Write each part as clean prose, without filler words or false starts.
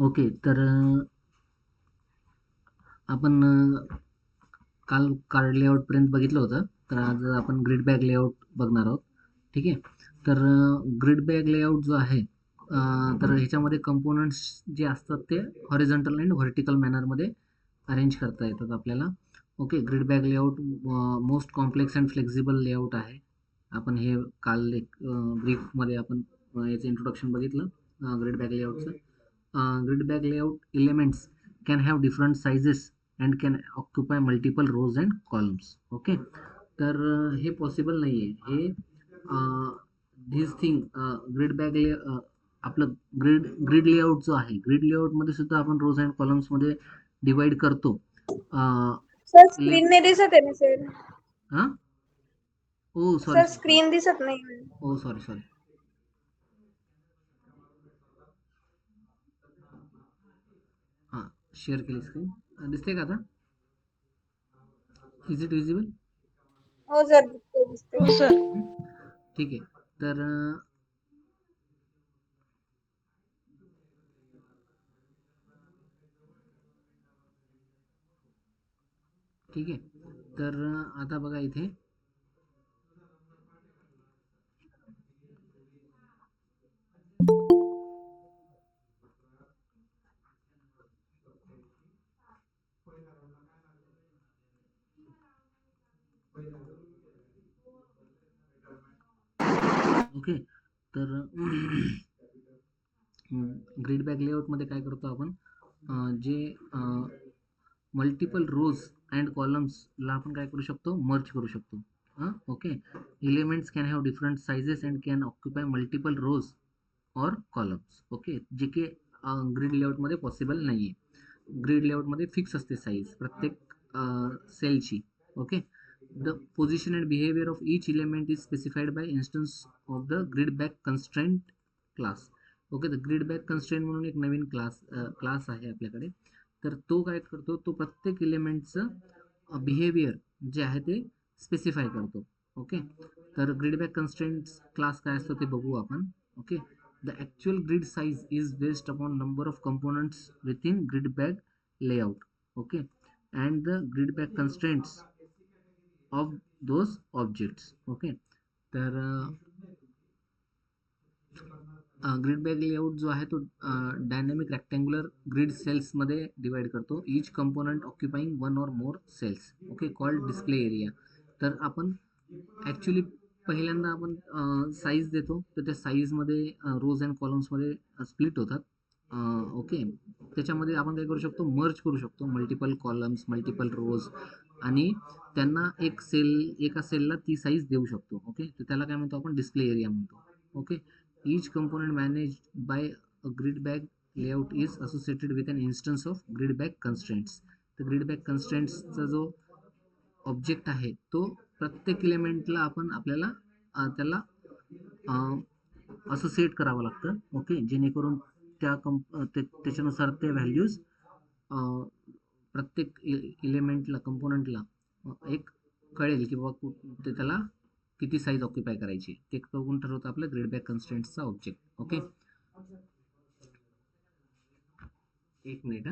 Okay. तर आपण काल कार्ड लेआउटपर्यंत बघितलं होतं. तर आज आपण ग्रिड बॅग लेआउट बघणार आहोत. ठीक आहे. तर ग्रिड बॅग लेआउट जो आहे, तर ह्याच्यामध्ये कंपोनंट्स जे असतात ते हॉरिझॉन्टल अँड व्हर्टिकल मॅनरमध्ये अरेंज करता येतात आपल्याला. Okay. Grid bag layout most complex and flexible layout आहे. आपण हे काल एक ब्रीफमध्ये आपण याचं इंट्रोडक्शन बघितलं ग्रिड बॅग लेआउटचं. Grid bag layout elements can have different sizes and can occupy multiple rows and columns. Okay. तर हे पॉसिबल नाही आहे. हे धिस थिंग ग्रिड बॅग आपलं ग्रिड लेआउट जो आहे, ग्रिड लेआउटमध्ये सुद्धा आपण रोज अँड कॉलम्समध्ये डिवाइड करतो. सर स्क्रीन नाही दिसत आहे ना सर. हां. ओ सॉरी सर सॉरी. स्क्रीन दिसत नाही. ओ सॉरी सॉरी. हां, शेअर केली स्क्रीन. दिसते का आता? Is it visible? हो सर दिसते. हो सर. ठीक आहे. तर ठीक आहे. तर आता बघा इथे ओके. तर ग्रिड बॅग लेआउटमध्ये काय करतो आपण, जे मल्टिपल रोज अँड कॉलम्सला आपण काय करू शकतो, मर्ज करू शकतो. Okay. Elements can have different sizes and can occupy multiple rows or columns. Okay. जे की ग्रिड लेआउटमध्ये पॉसिबल नाही आहे. ग्रिड लेआउटमध्ये फिक्स असते साईज प्रत्येक सेलची. Okay. The position and behaviour of each element is specified by instance of the grid back constraint class. Okay. तर ग्रिड बॅक कन्स्ट्रेंट म्हणून एक नवीन क्लास आहे आपल्याकडे. तर तो काय करतो, तो प्रत्येक इलिमेंटचं बिहेवियर जे आहे ते स्पेसिफाय करतो. ओके. तर ग्रिड बॅक कन्स्ट्रेंट क्लास काय असतो ते बघू आपण. Okay. The actual grid size is based upon number of components within grid bag layout. Okay. And the grid bag constraints of those objects. Okay. तर grid bag layout जो आहे तो dynamic rectangular grid सेल्समध्ये divide करतो. Each component occupying one or more cells. Okay. Called display area. तर आपण actually पहिल्यांदा आपण साईज देतो, तर त्या साईजमध्ये रोज अँड कॉलम्समध्ये स्प्लिट होतात. ओके. त्याच्यामध्ये आपण काय करू शकतो, मर्ज करू शकतो मल्टिपल कॉलम्स, मल्टिपल रोज, आणि त्यांना एका सेलला ती साईज देऊ शकतो. ओके. तर त्याला काय म्हणतो आपण, डिस्प्ले एरिया म्हणतो. Okay. Each component managed by a grid bag layout is associated with an instance of grid bag constraints. तर ग्रिड बॅग कन्स्ट्रेंट्सचा जो ऑब्जेक्ट आहे तो प्रत्येक इलेमेंटला आपल्याला त्याला असोसिएट करावं लागतं. ओके. जेणेकरून त्याच्यानुसार ते व्हॅल्यूज प्रत्येक इलेमेंटला, कंपोनंटला एक कळेल की बाबा ते त्याला किती साईज ऑक्युपाय करायची, ते बघून ठरवतं आपलं ग्रिड बॅक कन्स्ट्रेंट्सचा ऑब्जेक्ट. ओके. एक मिनिट.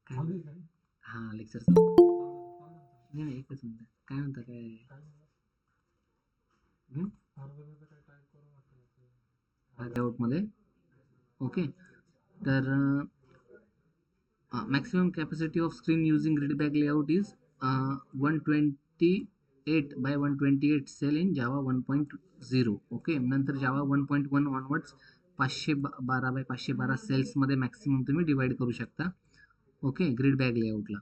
हां, लेक्चर नाही नाही, एकच मिनिट. काय म्हणता काय? लेआउटमध्ये. ओके. तर maximum capacity of screen using grid bag layout is 128 by 128 cell in Java 1.0. Okay. नंतर Java 1.1 ऑनवर्ड्स 512 बाय 512 सेल्समध्ये मॅक्सिमम तुम्ही डिवाइड करू शकता. ओके. ग्रिड बॅग लेआउटला.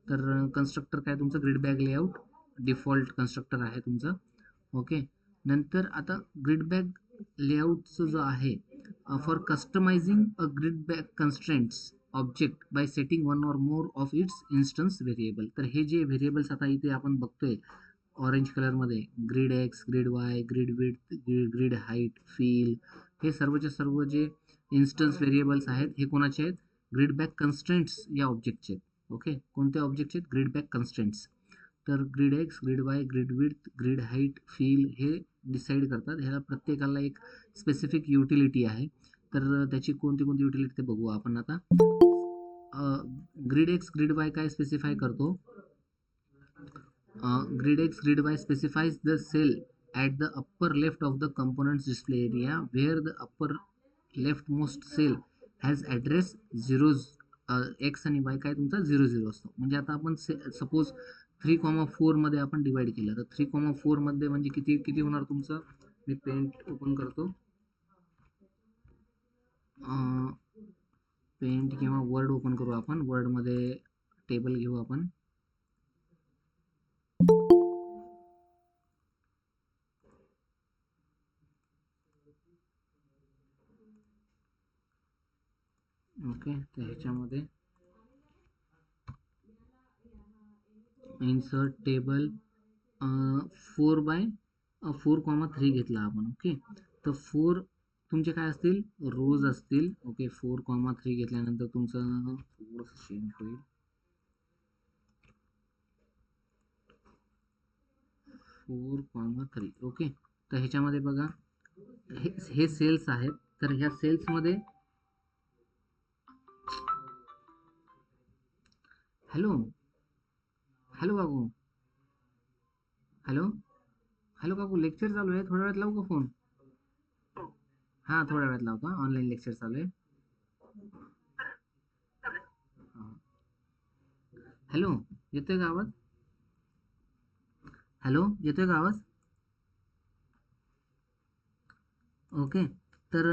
तर कन्स्ट्रक्टर काय तुमचं, grid bag layout default constructor आहे तुमचं. ओके. नंतर आता ग्रिड बॅग लेआउटचं जो आहे, for customizing a grid bag constraints object by setting one or more of its instance variable. तर हे जे व्हेरिएबल्स आता इथे आपण बघतोय ऑरेंज कलरमध्ये, grid x, grid Y, grid width, grid height, feel, हे सर्वच्या सर्व जे इन्स्टन्स व्हेरिएबल्स आहेत हे कोणाचे आहेत, ग्रिड बॅग कन्स्ट्रेंट्स या ऑब्जेक्टचे आहेत. ओके. कोणत्या ऑब्जेक्टचे आहेत, ग्रिड बॅग कन्स्ट्रेंट्स. तर grid x, grid Y, grid width, grid height, feel हे डिसाईड करतात. ह्याला प्रत्येकाला एक स्पेसिफिक युटिलिटी आहे. तर त्याची कोणती कोणती युटिलिटी ते बघू आपण आता. ग्रिड एक्स ग्रिड वाय काय स्पेसिफाय करतो. Grid X, Grid Y specifies the cell at the upper left of the component's display area where the upper leftmost cell has address zeros. X आणि Y काय तुमचा 00 असतो. म्हणजे आता आपण suppose 3,4 मध्ये आपण डिवाइड केलं तर 3,4 मध्ये म्हणजे किती किती होणार तुमचं. मी पेंट ओपन करतो. पेंट किंवा वर्ड ओपन करू आपण. वर्डमध्ये टेबल घेऊ आपण. ओके, तर ह्याच्यामध्ये इन्सर्ट टेबल 4/4,3 घेतला आपण. ओके, तर 4 तुमचे काय असतील रोज असतील. ओके, 4,3 घेतल्यानंतर तुमचं थोडंसं चेंज होईल. 4,3. ओके, तर ह्याच्यामध्ये बघा हे सेल्स आहेत. तर ह्या सेल्समध्ये हॅलो हॅलो काकू, हॅलो हॅलो काकू, लेक्चर चालू आहे. थोड्या वेळात लावू का फोन. हां, थोड्या वेळात लावतो. ऑनलाईन लेक्चर चालू आहे. हॅलो, येतोय का आवाज. हॅलो, येतोय का आवाज. ओके, तर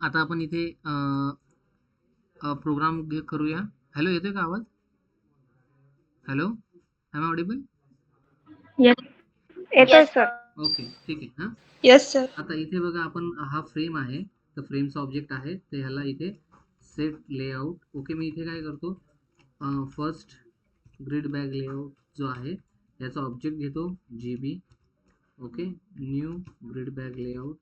आता आपण इथे प्रोग्राम करूया. हॅलो, येतोय का आवाज. Hello, am Audible. येस, येतोय सर. ओके, ठीक आहे. हां, यस सर. आता इथे बघा आपण हा फ्रेम आहे. तर फ्रेमचा ऑब्जेक्ट आहे. तर ह्याला इथे सेट लेआउट. ओके, मी इथे काय करतो फर्स्ट ग्रिड बॅग लेआउट जो आहे याचा ऑब्जेक्ट घेतो GB. Okay, new grid bag layout.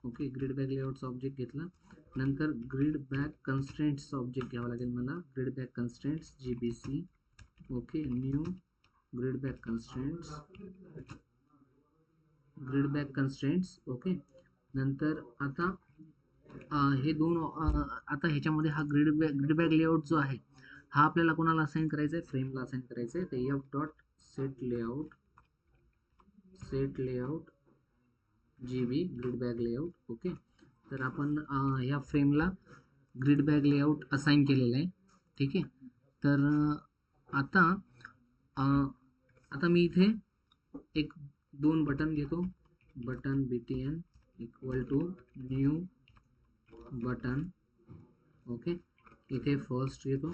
Okay, grid bag लेआउटचा ऑब्जेक्ट घेतला. नंतर ग्रिड बॅग कन्स्ट्रेंट्सचा ऑब्जेक्ट घ्यावा लागेल मला. Grid bag constraints GBC. Okay, new grid bag constraints. Okay, नंतर आता हे दोन आता ह्याच्यामध्ये हा ग्रिड बॅग लेआउट जो आहे हा आपल्याला कोणाला असाइन करायचा आहे, फ्रेमला असाइन करायचा आहे. तर F dot set layout GB grid bag layout. Okay, तर आपण ह्या फ्रेमला ग्रिड बॅग लेआउट असाइन केलेला आहे. ठीक आहे, तर आता मी इथे एक 2 बटन घेतो. Button BTN equal to new button. Okay, इथे फर्स्ट घेतो.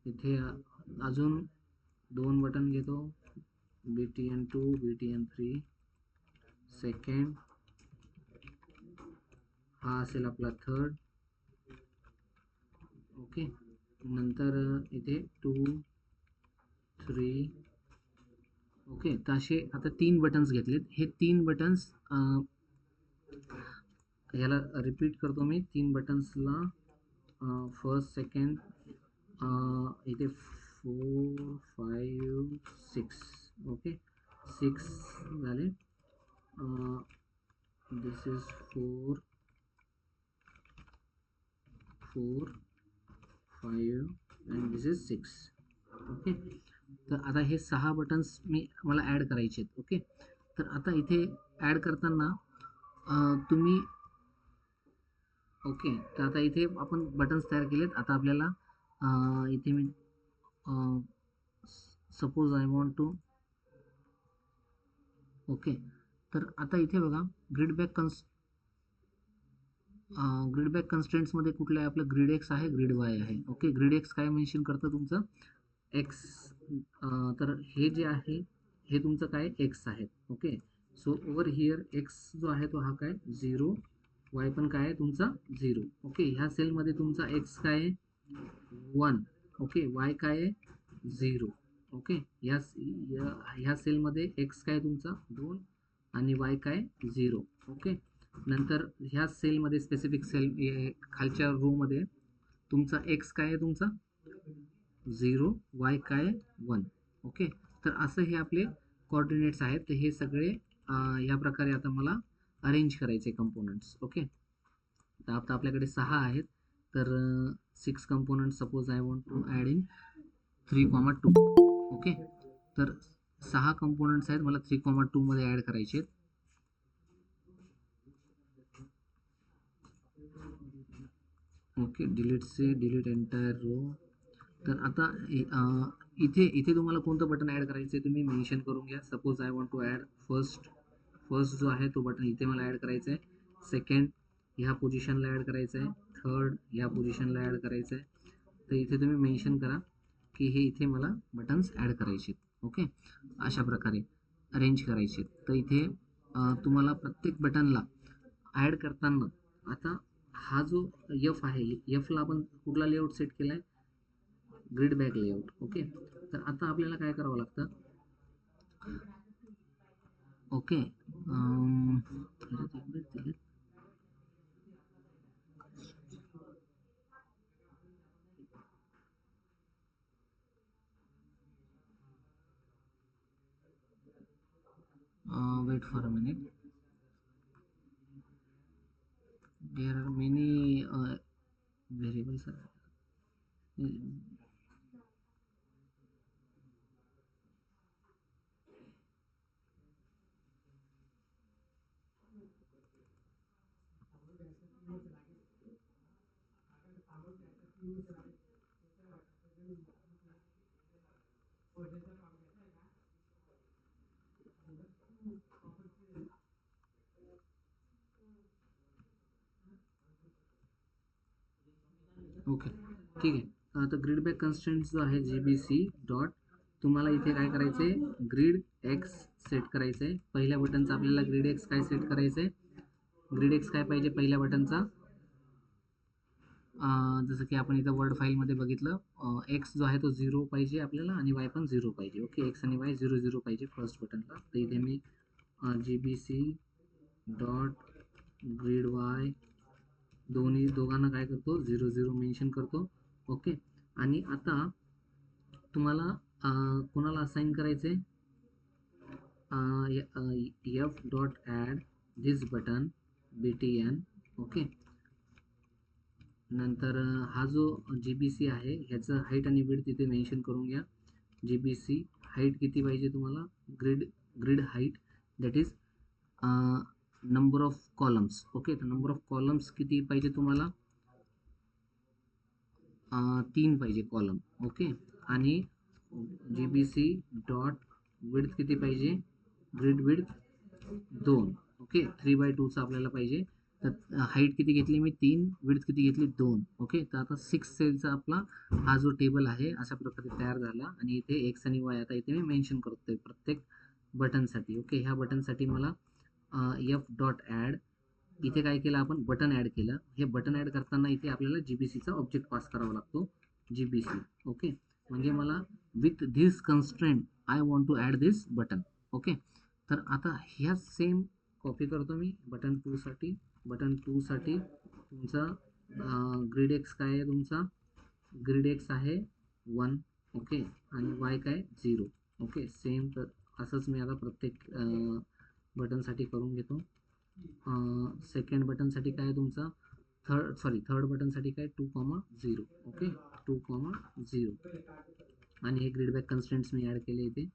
इथे अजून 2 बटन घेतो. BTN2 BTN3. सेकंड हा असेल आपला थर्ड. ओके, नंतर इथे 2 3. ओके, तर असे आता 3 बटन्स घेतलेत. हे 3 बटन्स याला रिपीट करतो मी. 3 बटन्सला फर्स्ट सेकंड इथे 4 5 6. ओके, 6 झाले. This is 4 5 and this is 6. Okay, तर आता हे 6 बटन्स मला ॲड करायचे आहेत. ओके, तर आता इथे ॲड करताना तुम्ही ओके, तर आता इथे आपण बटन्स तयार केलेत. आता आपल्याला इथे मी suppose I want to. Okay, तर आता इथे बघा ग्रिड बॅग कन्स्ट्रेंट्समध्ये कुठलं आहे आपलं. ग्रिड एक्स आहे, ग्रिड वाय आहे. ओके, ग्रिड एक्स काय मेन्शन करतं तुमचं एक्स. तर हे जे आहे हे तुमचं काय एक्स आहे. Okay, so over here x जो आहे तो हा काय 0. वाय पण काय आहे तुमचा 0. ओके, ह्या सेलमध्ये तुमचा एक्स काय आहे 1. ओके, वाय काय आहे 0. ओके, ह्या सेलमध्ये एक्स काय तुमचा 2 आणि वाय काय 0. ओके, नंतर ह्या सेलमध्ये स्पेसिफिक सेल खालच्या रोमध्ये तुमचा एक्स काय आहे तुमचा 0, वाय काय 1. ओके, तर असं हे आपले कोऑर्डिनेट्स आहेत तर हे सगळे या प्रकारे आता मला अरेंज करायचे कंपोनंट्स. ओके, तर आता आपल्याकडे 6 आहेत, तर 6 component suppose I want to add in 3,2. Okay, तर 6 कंपोनंट्स आहेत, मला 3,2 मध्ये ॲड करायचे आहेत. Okay, delete entire row. तर आता इथे तुम्हाला कोणतं बटन ॲड करायचं आहे तुम्ही मेन्शन करून घ्या. Suppose I want to add first जो आहे तो बटन इथे मला ॲड करायचा आहे. सेकंड ह्या पोझिशनला ॲड करायचं आहे. थर्ड ह्या पोझिशनला ॲड करायचं आहे. तर इथे तुम्ही मेन्शन करा की हे इथे मला बटन्स ॲड करायचे आहेत. ओके, अशा प्रकारे अरेंज करायचे आहेत. तर इथे तुम्हाला प्रत्येक बटनला ॲड करताना आता हा जो एफ आहे, एफला आपण कुठला लेआउट सेट केला आहे, ग्रिड बॅक लेआउट. ओके, तर आता आपल्याला काय करावं लागतं. Okay, wait for a minute. There are many variables. Okay, ठीक आहे. आता ग्रिड बॅक कन्स्ट्रेंट जो आहे GBC डॉट, तुम्हाला इथे काय करायचं आहे, ग्रिड एक्स सेट करायचं आहे. पहिल्या बटनचा आपल्याला ग्रिड एक्स काय सेट करायचं आहे, ग्रिड एक्स काय पाहिजे पहिल्या बटनचा, जसं की आपण इथं वर्ड फाईलमध्ये बघितलं, एक्स जो आहे तो 0 पाहिजे आपल्याला आणि वाय पण 0 पाहिजे. ओके, एक्स आणि वाय 0 पाहिजे फर्स्ट बटनला. तर इथे मी GBC डॉट ग्रिड वाय दोघांना काय करतो 0 मेन्शन करतो. ओके, आणि आता तुम्हाला कोणाला असाइन करायचे, F dot add this button BTN. Okay, नंतर हा जो GBC आहे ह्याचं हाईट आणि विड्थ तिथे मेन्शन करून घ्या. GBC हाईट किती पाहिजे तुम्हाला, grid height that is number of columns. Okay, तर नंबर ऑफ कॉलम्स किती पाहिजे तुम्हाला, 3 पाहिजे कॉलम. ओके, आणि GBC डॉट विड्थ किती पाहिजे, ग्रिड विड्थ 2. ओके, 3/2चा आपल्याला पाहिजे. तर हाईट किती घेतली मी 3, विड्थ किती घेतली 2. ओके, तर आता 6 सेलचा आपला हा जो टेबल आहे अशा प्रकारे तयार झाला. आणि इथे एक्स आणि वाय आता इथे मी मेन्शन करतोय प्रत्येक बटनसाठी. ओके, ह्या बटनसाठी मला एफ डॉट ॲड, इथे काय केलं आपण बटन ॲड केलं. हे बटन ॲड करताना इथे आपल्याला GBCचा ऑब्जेक्ट पास करावा लागतो, GBC. ओके, म्हणजे मला with this constraint I want to add this button. Okay, तर आता ह्या सेम कॉपी करतो मी बटन 2 साठी. बटन 2 साठी तुमचा ग्रिड एक्स काय आहे, तुमचा ग्रिड एक्स आहे 1. ओके, आणि वाय काय 0. ओके, सेम तर असंच मी आता प्रत्येक बटनसाठी करून घेतो. सेकंड बटनसाठी काय तुमचा थर्ड बटनसाठी काय 2,0. ओके, 2,0. आणि हे ग्रिड बॅक कन्स्ट्रेंट्स मी ॲड केले इथे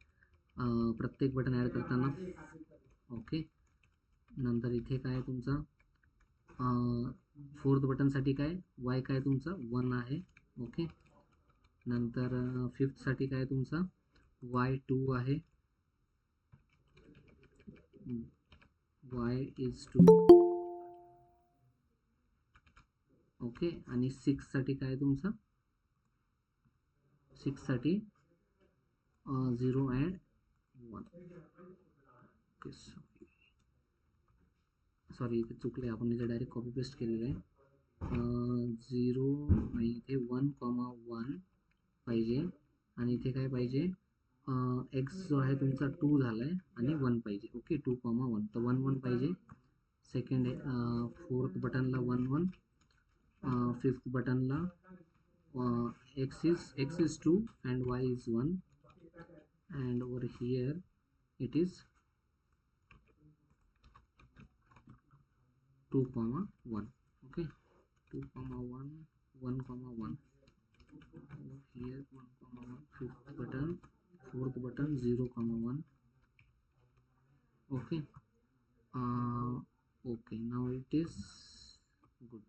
प्रत्येक बटन ॲड करताना. ओके, नंतर इथे काय तुमचा फोर्थ बटनसाठी काय वाय काय तुमचा 1 आहे. ओके, नंतर फिफ्थसाठी काय तुमचा वाय 2 आहे, वाय इज 2. ओके, आणि 6 साठी काय तुमचा 6 साठी 0 अँड 1. ओके, सॉरी इथे चुकले, आपण इथे डायरेक्ट कॉपी पेस्ट केलेलं आहे. 0 नाही, इथे 1,1 पाहिजे. आणि इथे काय पाहिजे, एक्स जो आहे तुमचा 2 झाला आहे आणि 1 पाहिजे. ओके, 2,1 तर 1 पाहिजे. सेकंड फोर्थ बटनला 1 फिफ्थ बटनला x is 2 and y is 1. and over here it is 2,1. Okay, 2,1, 1,1. Here 1,1, fifth button, fourth button 0,1. Okay. Okay, now it is good.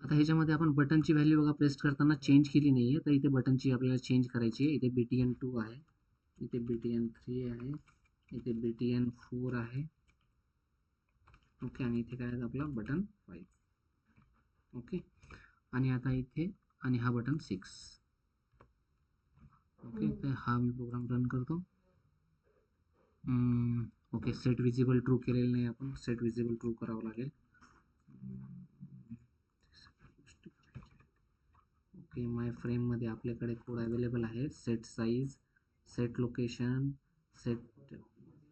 आता ह्याच्यामध्ये आपण बटनची व्हॅल्यू बघा प्रेस करताना चेंज केली नाही आहे, तर इथे बटनची आपल्याला चेंज करायची आहे. इथे BTN2 आहे, इथे BTN3 आहे, इथे BTN4 आहे. ओके, आणि इथे काय आहे आपला बटन 5. ओके, आणि आता इथे आणि हा बटन 6. ओके, तर हा मी प्रोग्राम रन करतो. ओके, सेट विजिबल ट्रू केलेलं नाही आपण, सेट विजिबल ट्रू करावं लागेल. ओके, माय फ्रेममध्ये आपल्याकडे कोड अवेलेबल आहे. Set size, set location, set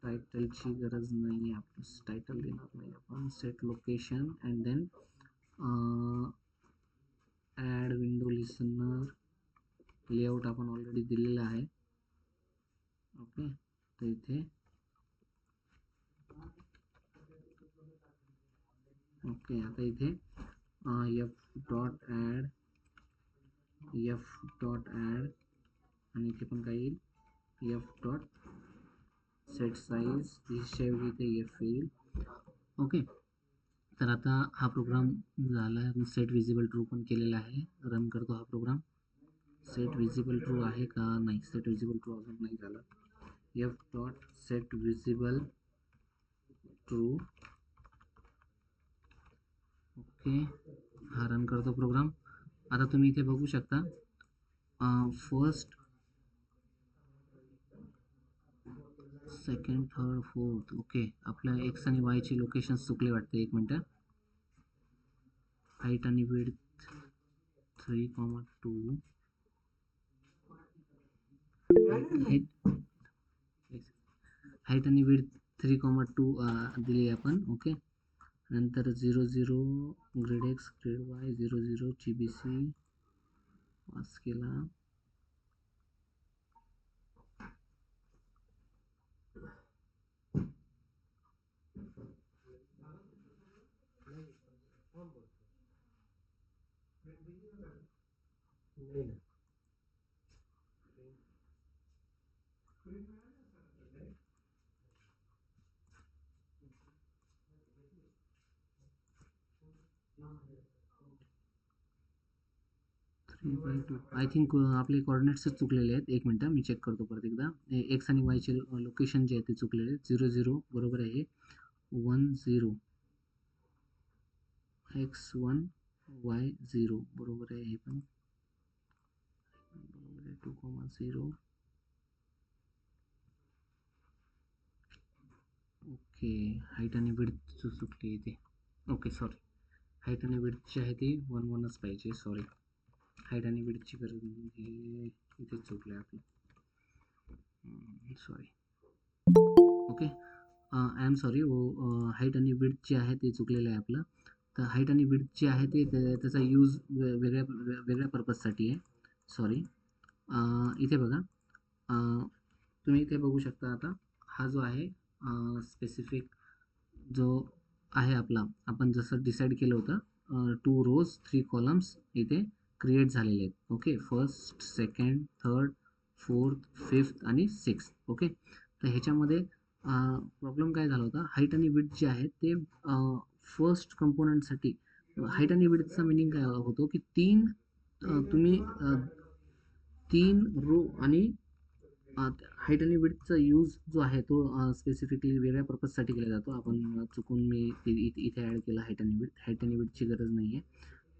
टायटलची गरज नाही आहे, आपण टायटल देणार नाही आपण. Set location and then add window listener, layout आपण ऑलरेडी दिलेला आहे. ओके, तर इथे ओके, आता इथे एफ डॉट ॲड आणि इथे पण काय येईल, एफ डॉट सेट साईज, हिच्याऐवजी इथे एफ येईल. ओके, तर आता हा प्रोग्राम झाला आहे. सेट विजिबल ट्रू पण केलेला आहे. रन करतो हा प्रोग्राम. सेट विजिबल ट्रू आहे का, नाही, सेट विजिबल ट्रू अजून नाही झालं. F dot set visible true. Okay, हा रन करतो प्रोग्राम. आता तुम्ही इथे बघू शकता, first, second, third, fourth. Okay, आपल्या एक्स आणि वायचे लोकेशन चुकले वाटते. एक मिनटं. हाईट आणि विड्थ 3,2. हाईट आणि विड्थ 3,2 दिली आपण. ओके, नंतर 0,0 grade x, grade Y, 0,0 GBC pass केला. आय थिंक आपले कॉर्डिनेट्सच चुकलेले आहेत. एक मिनटं, मी चेक करतो परत एकदा. एक्स आणि वायचे लोकेशन जे आहे ते चुकलेले आहेत. 0,0 बरोबर आहे, 10 x1 y0 बरोबर आहे, हे पण बरोबर आहे. 2,0. ओके, हाईट आणि विड्थ चुकली इथे. ओके, सॉरी, हाईट आणि विड्थची आहे ती 1,1च पाहिजे. सॉरी, हाईट आणि विड्थची गरज नाही, हे इथे चुकलं आहे आपलं. Sorry. Okay, I am sorry. Height आणि विड्थ जे आहे ते चुकलेलं आहे आपलं. तर हाईट आणि विड्थ जे आहे ते त्याचा यूज वेगळ्या पर्पजसाठी आहे. सॉरी. इथे बघा, तुम्ही इथे बघू शकता. आता हा जो आहे स्पेसिफिक जो आहे आपला, आपण जसं डिसाईड केलं होतं, 2 rows 3 columns इथे क्रिएट झालेले आहेत. Okay, first, second, third, fourth, fifth आणि सिक्स्थ. ओके, तर ह्याच्यामध्ये प्रॉब्लेम काय झाला होता, हाईट आणि विड्थ जे आहे ते फर्स्ट कंपोनंटसाठी, हाईट आणि विड्थचा मिनिंग काय होतो की तुम्ही 3 रो आणि हाईट आणि विड्थचा यूज जो आहे तो स्पेसिफिकली वेगळ्या पर्पजसाठी केला जातो. आपण चुकून मी इथे ॲड केलं हाईट आणि विड्थ. हाईट आणि विड्थची गरज नाही आहे.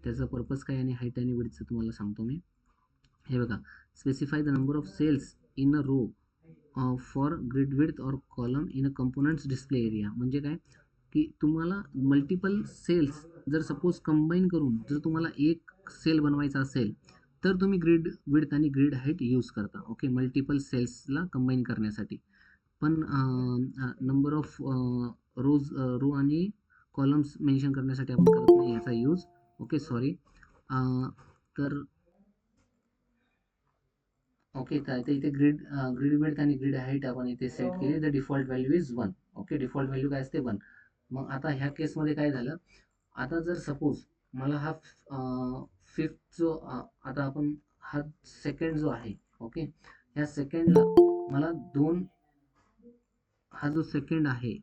त्याचा पर्पज काय आणि हाईट आणि विड्थचं तुम्हाला सांगतो मी. हे बघा, specify the number of cells in a row for grid width or column in a components display area. म्हणजे काय की तुम्हाला मल्टिपल सेल्स जर सपोज कंबाईन करून जर तुम्हाला एक सेल बनवायचा असेल, तर तुम्ही ग्रिड विड्थ आणि ग्रिड हाईट यूज करता. ओके, मल्टिपल सेल्सला कंबाईन करण्यासाठी. पण नंबर ऑफ रो आणि कॉलम्स मेन्शन करण्यासाठी आपण करत नाही याचा यूज. Okay, sorry. तर ओके. तर इथे ग्रीड विड्थ आणि ग्रीड हाईट आपण इथे सेट केली. The default value is 1. Okay. Default value काय असते 1. मग आता ह्या केसमध्ये काय झालं, आता जर सपोज मला हा फिफ्थ जो आता आपण हा सेकंड जो आहे, ओके, ह्या सेकंडला मला दोन, हा जो सेकंड आहे,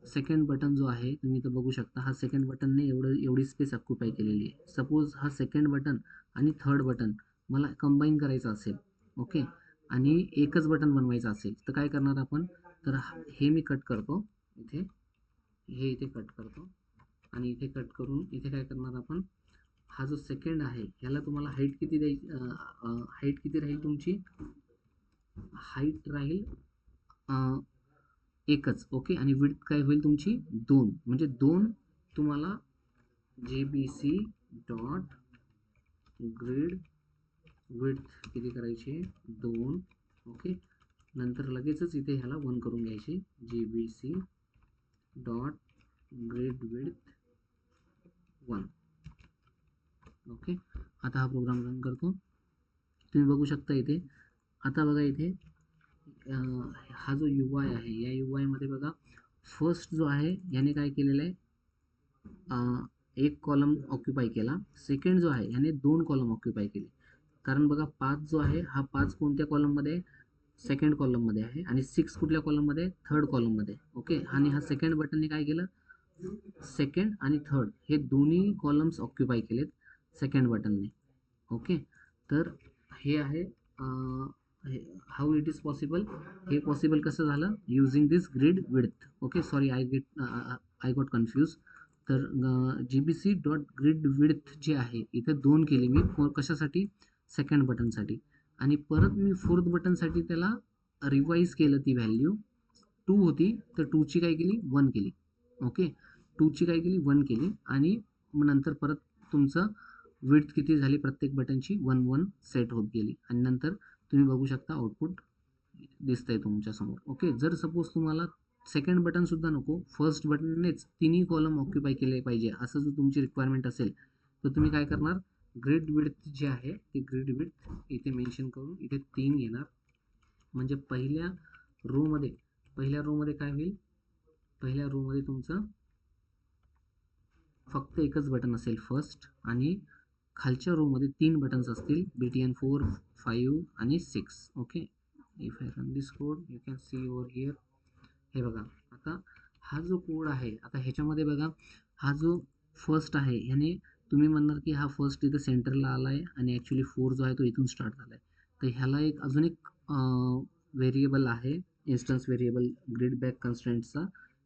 सेकंड बटन जो आहे तुम्ही इथं बघू शकता, हा सेकंड बटनने एवढी स्पेस ऑक्युपाय केलेली आहे. सपोज हा सेकंड बटन आणि थर्ड बटन मला कंबाईन करायचं असेल, ओके, आणि एकच बटन बनवायचं असेल, तर काय करणार आपण, तर हे मी कट करतो इथे, हे इथे कट करतो आणि इथे कट करून इथे काय करणार आपण, हा जो सेकंड आहे ह्याला तुम्हाला हाईट किती द्यायची, हाईट किती राहील तुमची, हाईट राहील एकच, ओके, आणि विड्थ काय होईल तुमची 2, म्हणजे 2 तुम्हाला JBC डॉट ग्रीड विड्थ किती करायचे 2, ओके, नंतर लगेचच इथे ह्याला 1 करून घ्यायचे, JBC dot grid width 1. Okay. आता हा प्रोग्राम रन करतो. तुम्ही बघू शकता इथे, आता बघा इथे हा जो UI आहे, या UI मध्ये बघा फर्स्ट जो आहे याने काय केलेलं आहे, एक कॉलम ऑक्युपाय केला. सेकंड जो आहे याने 2 कॉलम ऑक्युपाय केले. कारण बघा 5 जो आहे हा 5 कोणत्या कॉलममध्ये, सेकंड कॉलममध्ये आहे, आणि 6 कुठल्या कॉलममध्ये, थर्ड कॉलममध्ये. ओके. आणि हा सेकंड बटनने काय केलं, सेकंड आणि थर्ड हे दोन्ही कॉलम्स ऑक्युपाय केलेत सेकंड बटनने. ओके. तर हे आहे हाऊ इट इज पॉसिबल. हे पॉसिबल कसं झालं, using this grid width. Okay, sorry, I got confuse. तर JBC डॉट ग्रीड विड्थ जे आहे इथे 2 केले मी, कशासाठी, सेकंड बटनसाठी, आणि परत मी फोर्थ बटनसाठी त्याला रिवाईज केलं, ती व्हॅल्यू 2 होती तर 2ची काय केली 1 केली. ओके, 2ची काय केली 1 केली, आणि मग नंतर परत तुमचं विड्थ किती झाली प्रत्येक बटनची 1 1 सेट होत गेली, आणि नंतर तुम्ही बघू शकता आउटपुट दिसतंय तुमच्यासमोर. ओके. जर सपोज तुम्हाला सेकंड बटन सुद्धा नको, फर्स्ट बटननेच तिन्ही कॉलम ऑक्युपाय केले पाहिजे असं जर तुमची रिक्वायरमेंट असेल, तर तुम्ही काय करणार, ग्रीड विड्थ जे आहे ते ग्रीड विड्थ इथे मेन्शन करून इथे 3 घेणार. म्हणजे पहिल्या रोमध्ये काय होईल, पहिल्या रोमध्ये तुमचं फक्त एकच बटन असेल फर्स्ट, आणि खालच्या रोमध्ये 3 बटन्स असतील, BTN 4, 5 आणि 6. Okay. If I run this code you can C over here. हे बघा, आता हा जो कोड आहे, आता ह्याच्यामध्ये बघा, हा जो फर्स्ट आहे ह्याने तुम्ही म्हणणार की हा फर्स्ट इथं सेंटरला आला आहे, आणि ॲक्च्युली 4 जो आहे तो इथून स्टार्ट झाला आहे. तर ह्याला अजून एक व्हेरिएबल आहे, इन्स्टन्स व्हेरिएबल ग्रीड बॅक कन्स्ट्रेंटचा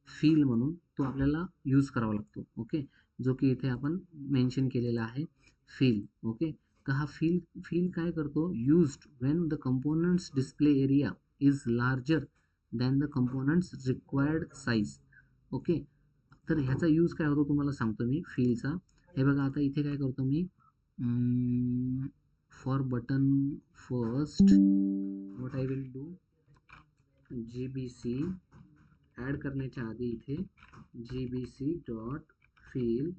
फील म्हणून, तो आपल्याला यूज करावा लागतो. ओके. जो की इथे आपण मेन्शन केलेला आहे, फील. ओके. तर हा फील काय करतो, used when the components display area is larger than the components required size. Okay. तर ह्याचा यूज काय होतो तुम्हाला सांगतो मी फीलचा. हे बघा, आता इथे काय करतो मी, for button first what I will do, JBC add करण्याच्या आधी इथे JBC dot fill.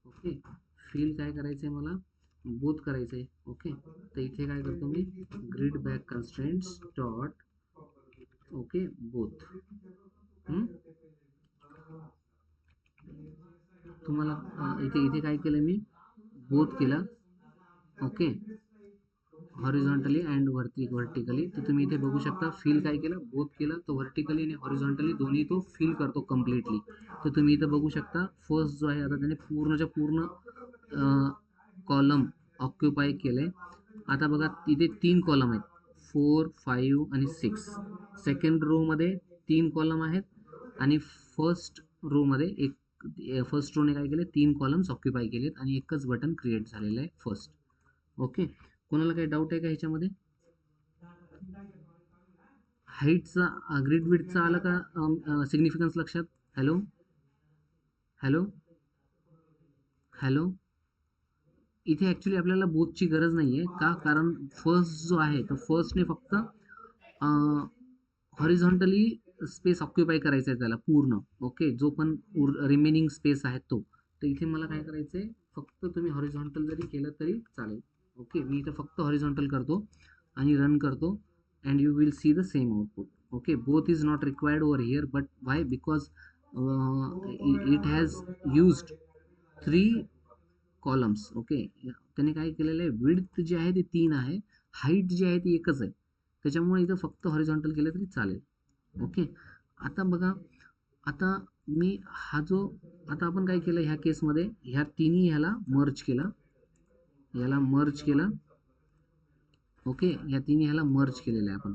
Okay. Fill काय करायचं आहे मला, बोथ करायचं आहे. ओके. तर इथे काय करतो मी, grid bag constraints dot, okay, both. तुम्हाला इथे काय केलं मी, बोथ केलं. ओके. Horizontally and vertically. तर तुम्ही इथे बघू शकता, फील काय केलं, बोथ केलं, तो व्हर्टिकली आणि हॉरिझॉन्टली दोन्ही तो फील करतो कम्प्लिटली. तर तुम्ही इथं बघू शकता, फर्स्ट जो आहे आता त्याने पूर्णच्या पूर्ण कॉलम ऑक्युपाय केले. आता बघा तिथे 3 कॉलम आहेत, 4, 5 आणि 6. सेकंड रोमध्ये 3 कॉलम आहेत, आणि फर्स्ट रोमध्ये फर्स्ट रोने काय केले, 3 कॉलम्स ऑक्युपाय केलेत, आणि एकच बटन क्रिएट झालेलं आहे फर्स्ट. ओके. कोणाला काही डाऊट आहे का ह्याच्यामध्ये, हाईटचा ग्रीड विड्थचा आला का सिग्निफिकन्स लक्षात. Hello hello hello. इथे ॲक्च्युली आपल्याला बोथची गरज नाही आहे का, कारण फर्स्ट जो आहे तर फर्स्टने फक्त हॉरिझॉन्टली स्पेस ऑक्युपाय करायचा आहे त्याला पूर्ण. ओके. जो पण रिमेनिंग स्पेस आहे तो. तर इथे मला काय करायचं आहे, फक्त तुम्ही हॉरिझॉन्टल जरी केलं तरी चालेल. ओके, मी इथं फक्त हॉरिझॉन्टल करतो आणि रन करतो and you will see the same output. Okay, both is not required over here, but why, because it has used 3 columns. Okay, त्याने काय केलेलं आहे, विड्थ जी आहे ती 3 आहे, हाईट जी आहे ती एकच आहे, त्याच्यामुळे इथं फक्त हॉरिझॉन्टल केलं तरी चालेल. ओके, आता बघा, आता मी हा जो, आता आपण काय केलं ह्या केसमध्ये, ह्या तिन्ही ह्याला मर्ज केला, याला मर्ज केला. ओके, या तिन्ही ह्याला मर्ज केलेलं आहे आपण.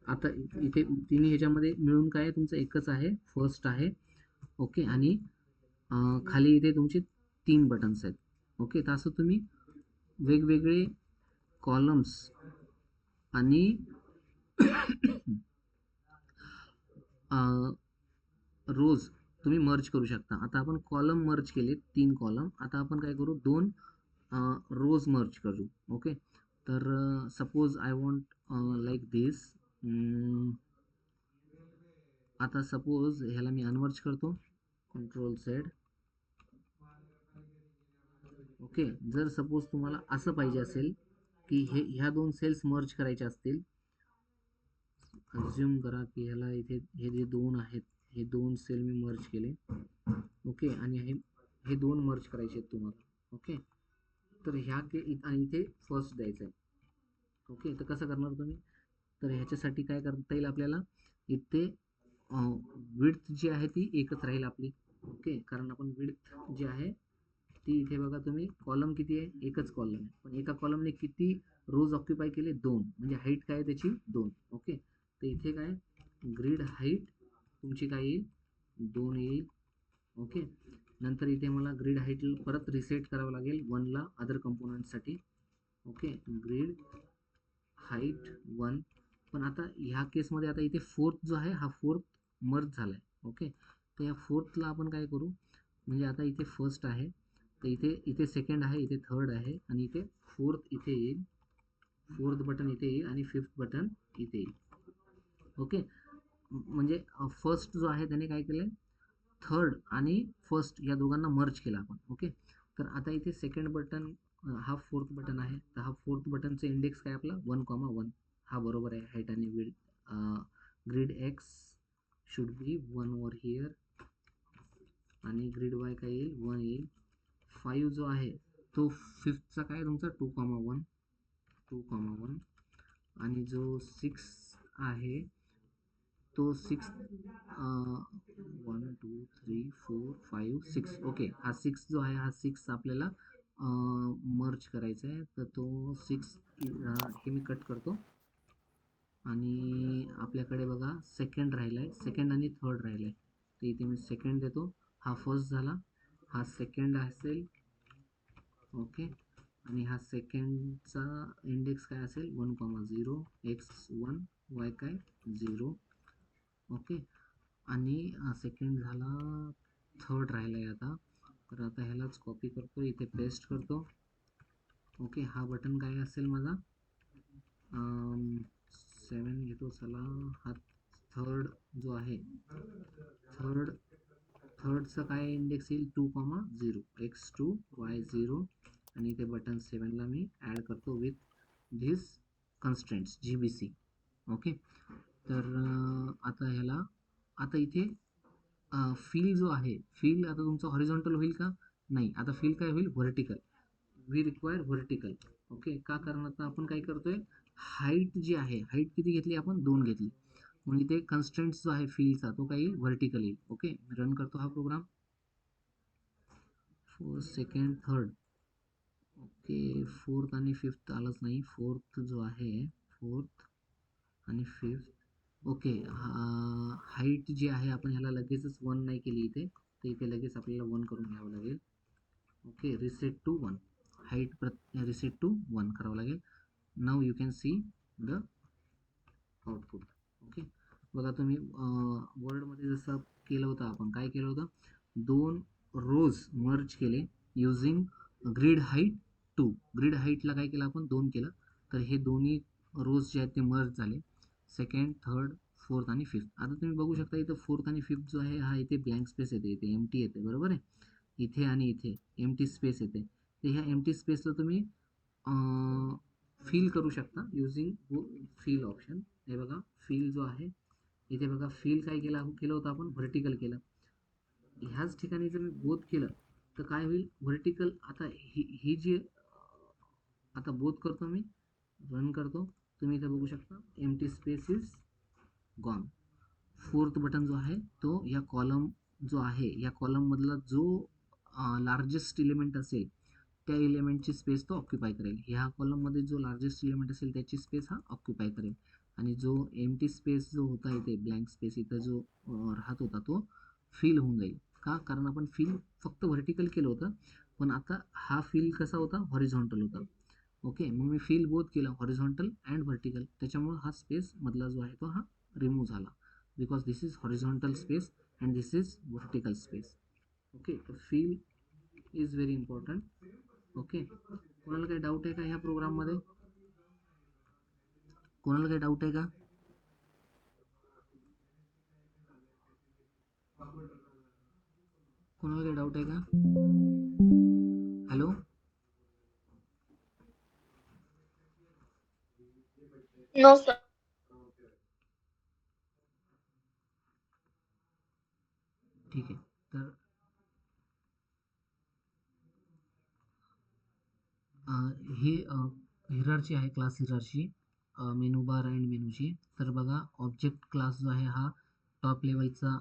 आता इथे तिन्ही ह्याच्यामध्ये मिळून काय तुमचं एकच आहे, फर्स्ट आहे. ओके, आणि खाली इथे तुमचे 3 बटन्स आहेत. ओके, तर असं तुम्ही वेगवेगळे कॉलम्स आणि रोज तुम्ही मर्ज करू शकता. आता आपण कॉलम मर्ज केले 3 कॉलम, आता आपण काय करू, 2 रोज मर्ज करू. ओके, तर सपोज आय वॉन्ट लाईक दिस. आता सपोज ह्याला मी अनमर्ज करतो, कंट्रोल झेड. ओके, जर सपोज तुम्हाला असं पाहिजे असेल की ह्या 2 सेल्स मर्ज करायच्या असतील, अज्युम करा की ह्याला इथे हे जे 2 आहेत, हे 2 सेल मी मर्ज केले. ओके, आणि हे 2 मर्ज करायचे आहेत तुम्हाला. ओके, तर आणि इथे फर्स्ट द्यायचं आहे. ओके, तर कसं करणार तुम्ही, तर ह्याच्यासाठी काय करता येईल आपल्याला, इथे विड्थ जी आहे ती एकच राहील आपली. ओके, कारण आपण विड्थ जी आहे ती इथे बघा तुम्ही, कॉलम किती आहे, एकच कॉलम आहे, पण एका कॉलमने किती रोज ऑक्युपाय केले, 2, म्हणजे हाईट काय आहे त्याची 2. ओके, तर इथे काय, ग्रीड हाईट तुमची काय येईल, 2 येईल. ओके, नंतर इथे मला ग्रीड हाईट परत रिसेट करावं लागेल 1ला अदर कंपोनंटसाठी. Okay, grid height 1. पण आता ह्या केसमध्ये आता इथे फोर्थ जो आहे, हा फोर्थ मर्ज झाला आहे. ओके, तर या फोर्थला आपण काय करू, म्हणजे आता इथे फर्स्ट आहे, तर इथे सेकंड आहे, इथे थर्ड आहे, आणि इथे फोर्थ इथे येईल, फोर्थ बटन इथे येईल, आणि फिफ्थ बटन इथे येईल. ओके, म्हणजे फर्स्ट जो आहे त्याने काय केलं, थर्ड आणि फर्स्ट या दोघांना मर्ज केला आपण. ओके, तर आता इथे सेकंड बटन, हा फोर्थ बटन आहे, तर हा फोर्थ बटनचा इंडेक्स काय आपला 1,1. हा बरोबर आहे, हाईट आणि width. Grid X should be 1 over here, आणि ग्रीड वाय काय येईल, 1 येईल. 5 जो आहे तो फिफ्थचा काय तुमचा 2,1, 2,1. आणि जो 6 आहे तो 6, 1 2 3 4 5 6. ओके, हा 6 जो आहे, हा 6 आपल्याला मर्ज करायचा आहे, तर तो 6 हे मी कट करतो, आणि आपल्याकडे बघा सेकंड राहिला आहे, सेकंड आणि थर्ड राहिला आहे, तर इथे मी सेकंड देतो. हा फर्स्ट झाला, हा सेकंड असेल. ओके, आणि हा सेकंडचा इंडेक्स काय असेल, 1,0, x1, y काय 0. ओके, आणि सेकंड झाला, थर्ड राहिला आहे आता, तर आता ह्यालाच कॉपी करतो, इथे पेस्ट करतो. ओके, हा बटन काय असेल माझा, 7 घेतो चला. हा थर्ड जो आहे, थर्डचा काय इंडेक्स येईल, 2,0, x2, y0, आणि इथे बटन 7ला मी ॲड करतो with this constraints GBC. Okay, तर आता ह्याला, आता इथे फील जो आहे, फील आता तुमचा हॉरिझॉन्टल होईल का, नाही, आता फील काय होईल, vertical. We require vertical. Okay, का, कारण आता आपण काय करतोय, हाईट जी आहे, हाईट किती घेतली आपण, 2 घेतली, म्हणजे ते कन्स्टंट्स जो आहे फीलचा तो काय येईल, व्हर्टिकल येईल. ओके, मी रन करतो हा program, first second third. Okay, fourth आणि फिफ्थ आलंच नाही, फोर्थ जो आहे, फोर्थ आणि फिफ्थ. ओके, हाईट जी आहे आपण ह्याला लगेचच 1 नाही केली इथे, तर इथे लगेच आपल्याला 1 करून घ्यावं लागेल. Okay, reset to 1, height reset to 1 करावं लागेल. Now you can see the output. Okay, बघा तुम्ही वर्डमध्ये जसं केलं होतं, आपण काय केलं होतं, 2 रोज मर्ज केले युझिंग ग्रीड हाईट 2. ग्रीड हाईटला काय केलं आपण, 2 केलं, तर हे दोन्ही रोज जे आहेत ते मर्ज झाले, सेकंड, थर्ड, फोर्थ आणि फिफ्थ. आता तुम्ही बघू शकता इथं फोर्थ आणि फिफ्थ जो आहे, हा इथे ब्लँक स्पेस येते, इथे एम्प्टी येते, बरोबर आहे, इथे आणि इथे एम्प्टी स्पेस येते. तर ह्या एम्प्टी स्पेसला तुम्ही फिल करू शकता युझिंग फिल ऑप्शन. हे बघा फिल जो आहे इथे बघा फिल काय केलं होतं आपण व्हर्टिकल केलं. ह्याच ठिकाणी जर मी बोथ केलं तर काय होईल व्हर्टिकल. आता ही जी आता बोथ करतो मी रन करतो तुम्ही इथे बघू शकता empty space is gone. Fourth button जो आहे तो या कॉलम जो आहे या कॉलम मधला जो लार्जेस्ट इलिमेंट असेल त्या इलिमेंटची स्पेस तो ऑक्युपाय करेल. ह्या कॉलममध्ये जो लार्जेस्ट इलिमेंट असेल त्याची स्पेस हा ऑक्युपाय करेल. आणि जो एम्प्टी स्पेस जो होता इथे ब्लँक स्पेस इथं जो राहत होता तो फिल होऊन जाईल. का? कारण आपण फिल फक्त व्हर्टिकल केलं होतं पण आता हा फिल कसा होता हॉरिझॉन्टल होता. ओके मग मी फिल बोथ केलं हॉरिझॉन्टल अँड व्हर्टिकल त्याच्यामुळे हा स्पेस मधला जो आहे तो हा रिमूव्ह झाला because this is horizontal space and this is vertical space. Okay तर fill is very important. Okay कोणाला काही डाऊट आहे का ह्या प्रोग्राममध्ये? कोणाला काही डाऊट आहे का? कोणाला काही डाऊट आहे का? Hello No, sir. ठीक आहे. तर ही हिरार्ची आहे class hierarchy menu bar and मेनूची. तर बघा ऑब्जेक्ट क्लास जो आहे हा टॉप लेवलचा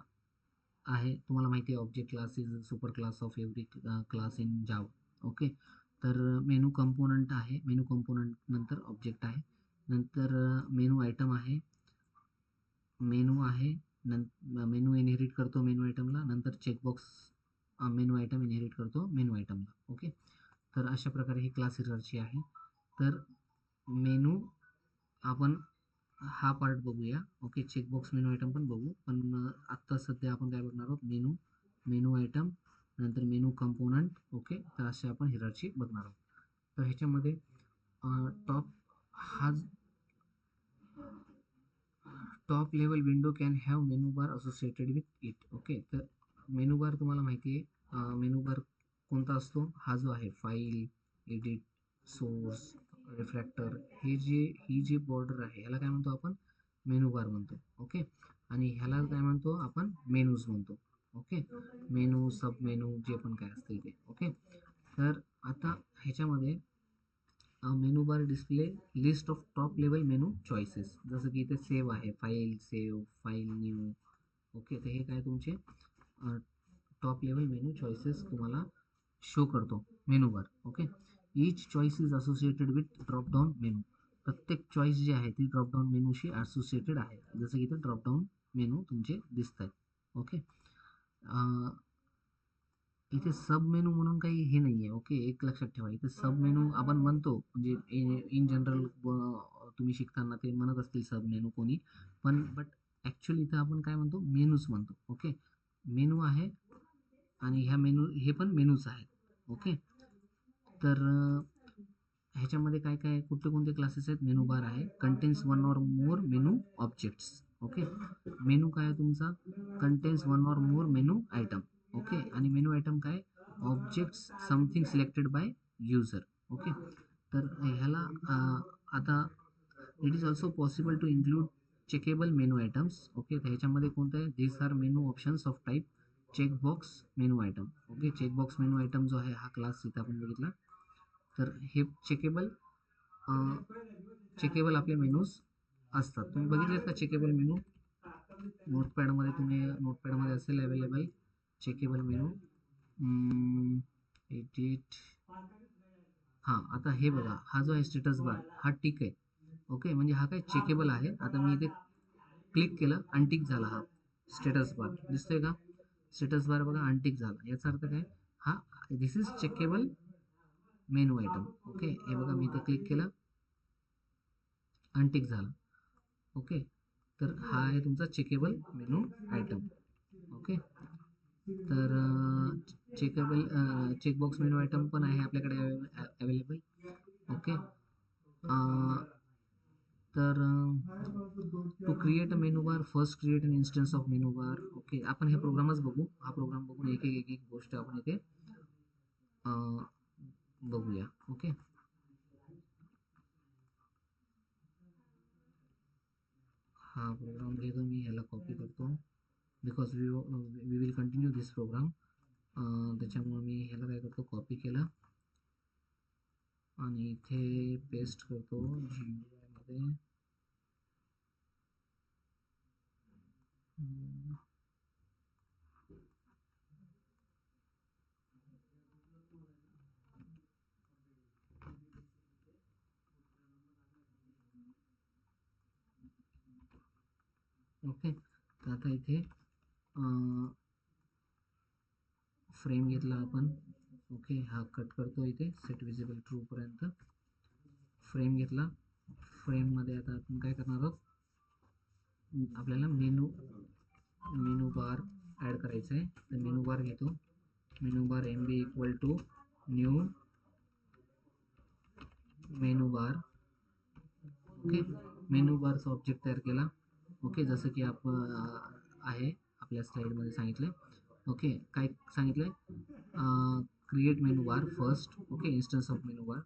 आहे. तुम्हाला माहिती आहे object class is super class of every class in Java. Okay तर मेनू कंपोनंट आहे. मेनू कंपोनंट नंतर ऑब्जेक्ट आहे. नंतर मेनू आयटम आहे. मेनू आहे मेनू इनहेरिट करतो मेनू आयटमला. नंतर चेकबॉक्स मेनू आयटम इनहेरिट करतो मेनू आयटमला. ओके तर अशा प्रकारे ही क्लास हिरार्ची आहे. तर मेनू आपण हा पार्ट बघूया. ओके चेकबॉक्स मेनू आयटम पण बघू पण आत्ता सध्या आपण काय बघणार आहोत मेनू मेनू आयटम नंतर मेनू कंपोनंट. ओके तर असे आपण हिरार्ची बघणार आहोत. तर ह्याच्यामध्ये टॉप हा top level window can have menu bar associated with it. Okay तर मेनू बार तुम्हाला माहिती आहे मेनू बार कोणता असतो हा जो आहे फाईल एडिट सोर्स रिफ्रॅक्टर ही जी बॉर्डर आहे ह्याला काय म्हणतो आपण मेनू बार म्हणतो. ओके आणि ह्याला काय म्हणतो आपण मेनूज म्हणतो. ओके मेनू सब मेनू जे पण काय असतील ते. ओके तर आता ह्याच्यामध्ये menu bar display list of top level menu choices. जसं की इथे सेव्ह आहे सेव्ह फाईल न्यू. ओके तर हे काय तुमचे टॉप लेवल मेनू चॉईसेस तुम्हाला शो करतो menu bar. Okay each choice is associated with dropdown menu. प्रत्येक चॉईस जी आहे ती ड्रॉपडाऊन मेनूशी असोसिएटेड आहे. जसं की इथे ड्रॉपडाऊन मेनू तुमचे दिसत आहेत. ओके इथे सब मेनू म्हणून काही हे नाही आहे. ओके एक लक्षात ठेवा इथे सब मेनू आपण म्हणतो म्हणजे इन जनरल तुम्ही शिकताना ते म्हणत असतील सब मेनू कोणी पण बट ॲक्च्युली इथं आपण काय म्हणतो मेनूच म्हणतो. ओके मेनू आहे आणि ह्या मेनू हे पण मेनूच आहेत. ओके तर ह्याच्यामध्ये काय काय कुठले कोणते क्लासेस आहेत मेनू बार आहे contains one or more menu objects. Okay menu काय आहे तुमचा contains one or more menu item. Okay आणि मेनू आयटम काय objects something selected by user. Okay तर ह्याला आता it is also possible to include checkable menu items. Okay तर ह्याच्यामध्ये कोणतं आहे this are menu options of type checkbox menu item. Okay checkbox menu item जो आहे हा क्लास इथं आपण बघितला. तर हे चेकेबल आपले मेनूज असतात. तुम्ही बघितलेत का चेकेबल मेनू नोटपॅडमध्ये असेल अवेलेबल चेकेबल मेनू एडिट. हां आता हे बघा हा जो आहे स्टेटस बार हा टिक आहे. ओके म्हणजे हा काय चेकेबल आहे. आता मी इथे क्लिक केलं अनटिक झाला हा स्टेटस बार दिसतोय का स्टेटस बार बघा अनटिक झाला याचा अर्थ काय हा this is checkable menu item. Okay हे बघा मी इथे क्लिक केलं अनटिक झाला. ओके तर हा आहे तुमचा चेकेबल मेनू आयटम. ओके तर चेकबॉक्स मेनू आयटम पण आहे आपल्याकडे अवेलेबल. ओके तर to create a menu bar first create an instance of menu bar. Okay आपण हे प्रोग्रामच बघू हा प्रोग्राम बघून एक एक गोष्ट आपण इथे बघूया. ओके हा प्रोग्राम घेतो मी, ह्याला कॉपी करतो because we will continue this program. त्याच्यामुळे मी ह्याला काय करतो, कॉपी केला आणि इथे पेस्ट करतो GUI मध्ये. ओके, तर आता इथे फ्रेम घेतला आपण. ओके, हा कट करतो इथे सेट विजिबल ट्रू पर्यंत. फ्रेम घेतला, फ्रेममध्ये आता आपण काय करणार आहोत, आपल्याला मेनू बार ॲड करायचं आहे. तर मेनू बार घेतो, menu bar MB equal to new menu bar. Okay, menu बारचा ऑब्जेक्ट तयार केला. ओके, जसं की आहे आपल्या स्लाईडमध्ये सांगितलं. ओके, काय सांगितलं, create menu bar first. Okay, instance of menu bar,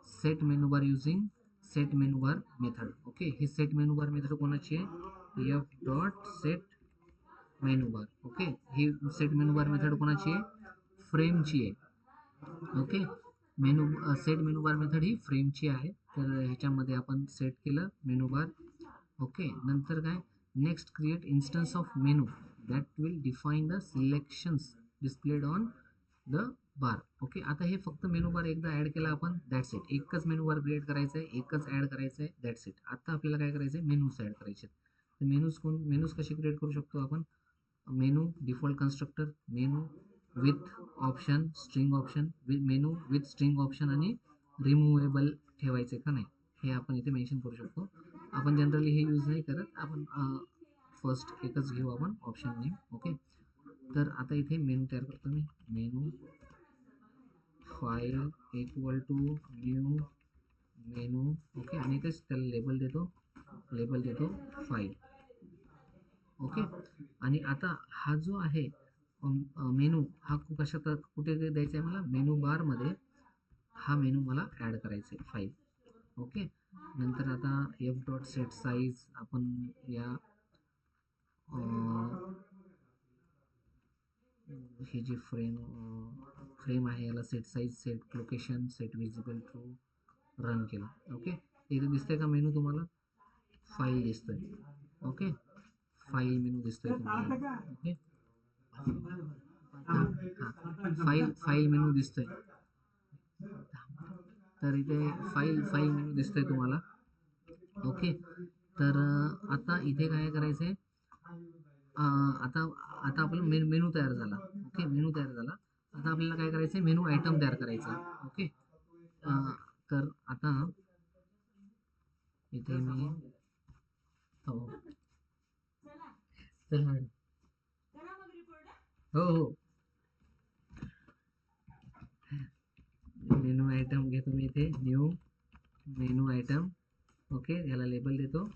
set menu bar using set menu bar method. Okay, ही सेट मेनू बार मेथड कोणाची आहे, f.set मेनू बार. ओके, ही सेट मेनू बार मेथड कोणाची आहे, फ्रेमची आहे. Okay, set menu bar method ही फ्रेमची आहे. तर ह्याच्यामध्ये आपण सेट केलं मेनू बार. ओके, नंतर काय, next create instance of menu that will define the selections displayed on the bar. Okay, आता हे फक्त मेनू बार एकदा ॲड केला आपण, दॅट्स इट. एकच मेनू बार क्रिएट करायचं आहे, एकच ॲड करायचं आहे, दॅट्स इट. आता आपल्याला काय करायचं आहे, मेनूज ॲड करायचे आहेत. तर मेनूज कसे क्रिएट करू शकतो आपण, menu default constructor, menu with option string option, menu with string option आणि रिमूवेबल ठेवायचे का नाही, हे आपण इथे मेन्शन करू शकतो. आपण जनरली हे यूज नाही करत, आपण फर्स्ट एकच घेऊ आपण ऑप्शन नेम. ओके, तर आता इथे मेनू तयार करतो मी, menu file equal to new menu. Okay, आणि इथेच त्याला लेबल देतो फाईल. ओके, आणि आता हा जो आहे मेनू, हा कशात कुठे द्यायचा आहे मला, मेनू बारमध्ये हा मेनू मला ॲड करायचा आहे, फाईल. ओके, नंतर आता f.set साईज आपण या ही जी फ्रेम आहे याला set size, set location, set visible true run केलं. ओके, इथे दिसतंय का मेनू तुम्हाला, फाईल दिसतोय. ओके, फाईल मेनू दिसतोय तुम्हाला. ओके, फाईल मेनू दिसतोय. तर इथे फाईल मेनू दिसतोय तुम्हाला. ओके, तर आता इथे काय करायचं आहे, आता आता आपला मेनू तयार झाला. ओके, मेनू तयार झाला. आता आपल्याला काय करायचं आहे, मेनू आयटम तयार करायचा आहे. ओके, तर आता इथे मी हो चला हो हो, मेनू आयटम घेतो मी इथे, न्यू मेनू आयटम. ओके, ह्याला लेबल देतो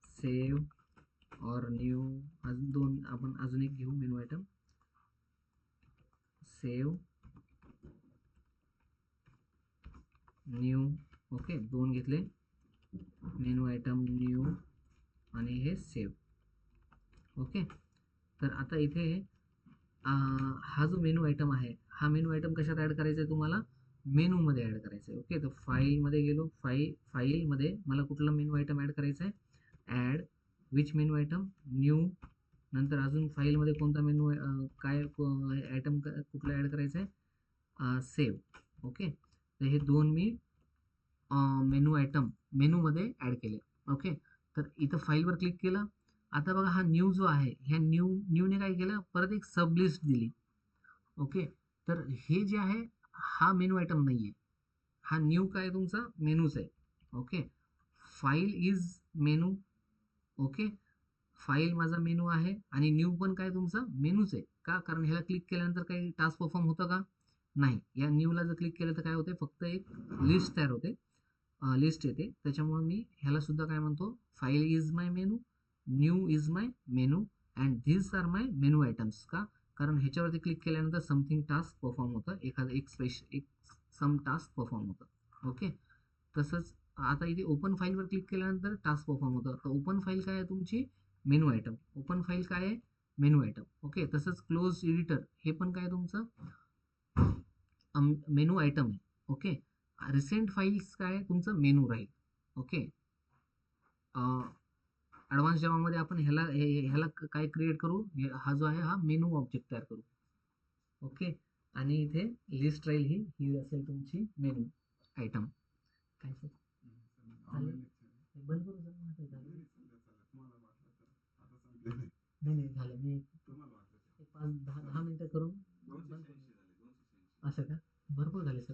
सेव्ह और न्यू. अजून आपण अजून एक घेऊ menu item, save new. Okay, दोन घेतले, मेनू आयटम न्यू आणि हे सेव्ह. ओके, तर आता इथे हा जो मेनू आयटम आहे, हा मेनू आयटम कशात ॲड करायचा आहे तुम्हाला, मेनूमध्ये ॲड करायचं आहे. ओके, तर फाईलमध्ये गेलो, फाईलमध्ये मला कुठला मेनू आयटम ॲड करायचा आहे, add which menu item, new. नंतर अजून फाईलमध्ये कोणता मेनू, काय आयटम कुठला ॲड करायचा आहे, सेव्ह. ओके, तर हे दोन मी मेनू आयटम मेनूमध्ये ॲड केले. ओके, तर इथं फाईलवर क्लिक केलं. आता बघा हा न्यू जो आहे, ह्या न्यूने काय केलं, परत एक सब लिस्ट दिली. ओके, तर हे जे आहे हा मेनू आयटम नाही आहे, हा न्यू काय तुमचा मेनूच आहे. Okay, file is menu. Okay, file माझा मेनू आहे आणि न्यू पण काय तुमचा मेनूच आहे. का, कारण ह्याला क्लिक केल्यानंतर काही टास्क परफॉर्म होतं का, नाही. या न्यूला जर क्लिक केलं तर काय होते, फक्त एक लिस्ट तयार होते, लिस्ट येते. त्याच्यामुळे मी ह्याला सुद्धा काय म्हणतो, file is my menu, new is my menu and these are my menu items. का, कारण ह्याच्यावरती क्लिक केल्यानंतर समथिंग टास्क परफॉर्म होतं, एक सम टास्क परफॉर्म होतं. ओके, तसंच आता इथे ओपन फाईलवर क्लिक केल्यानंतर टास्क परफॉर्म होतं. तर ओपन फाईल काय आहे तुमची? Menu item. ओपन फाईल काय आहे? Menu item. ओके. तसंच क्लोज एडिटर हे पण काय तुमचं मेनू आयटम आहे. ओके. रिसेंट फाईल्स काय आहे? तुमचं मेनू राहील. ओके. ॲडव्हान्स जावामध्ये आपण ह्याला काय क्रिएट करू? हा जो आहे हा मेनू ऑब्जेक्ट तयार करू. ओके. आणि इथे लिस्ट राहील, ही असेल तुमची मेनू आयटम. काय सर? चालेल. बंद करू सर मग आता झालं. नाही नाही झालं. मी एक 5-10 मिनिटं करून बंद करू. असं का? भरपूर झाले सर.